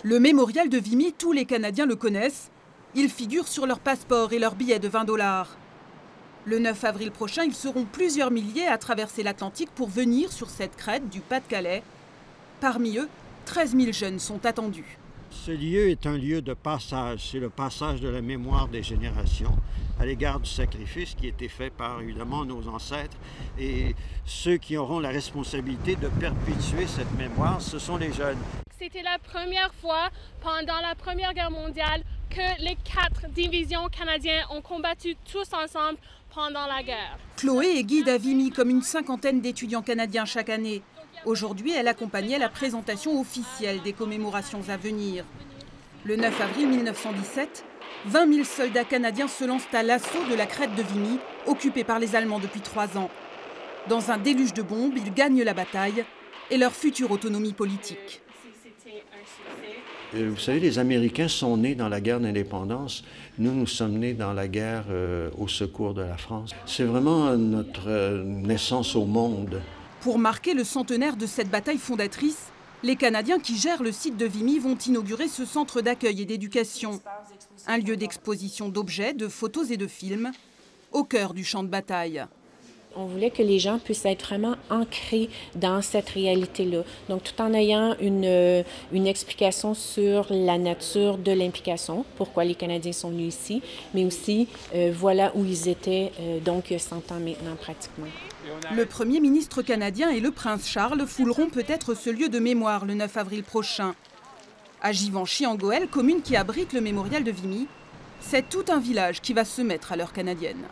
Le mémorial de Vimy, tous les Canadiens le connaissent. Il figure sur leur passeport et leur billet de 20 $. Le 9 avril prochain, ils seront plusieurs milliers à traverser l'Atlantique pour venir sur cette crête du Pas-de-Calais. Parmi eux, 13 000 jeunes sont attendus. Ce lieu est un lieu de passage. C'est le passage de la mémoire des générations à l'égard du sacrifice qui a été fait par, évidemment, nos ancêtres. Et ceux qui auront la responsabilité de perpétuer cette mémoire, ce sont les jeunes. C'était la première fois pendant la Première Guerre mondiale que les 4 divisions canadiennes ont combattu tous ensemble pendant la guerre. Chloé est guide à Vimy comme une cinquantaine d'étudiants canadiens chaque année. Aujourd'hui, elle accompagnait la présentation officielle des commémorations à venir. Le 9 avril 1917, 20 000 soldats canadiens se lancent à l'assaut de la crête de Vimy, occupée par les Allemands depuis 3 ans. Dans un déluge de bombes, ils gagnent la bataille et leur future autonomie politique. Vous savez, les Américains sont nés dans la guerre d'indépendance. Nous sommes nés dans la guerre au secours de la France. C'est vraiment notre naissance au monde. Pour marquer le centenaire de cette bataille fondatrice, les Canadiens qui gèrent le site de Vimy vont inaugurer ce centre d'accueil et d'éducation. Un lieu d'exposition d'objets, de photos et de films, au cœur du champ de bataille. On voulait que les gens puissent être vraiment ancrés dans cette réalité-là. Donc, tout en ayant une explication sur la nature de l'implication, pourquoi les Canadiens sont venus ici, mais aussi, voilà où ils étaient, donc 100 ans maintenant pratiquement. Le Premier ministre canadien et le prince Charles fouleront peut-être ce lieu de mémoire le 9 avril prochain. À Givenchy-en-Gohelle, commune qui abrite le mémorial de Vimy, c'est tout un village qui va se mettre à l'heure canadienne.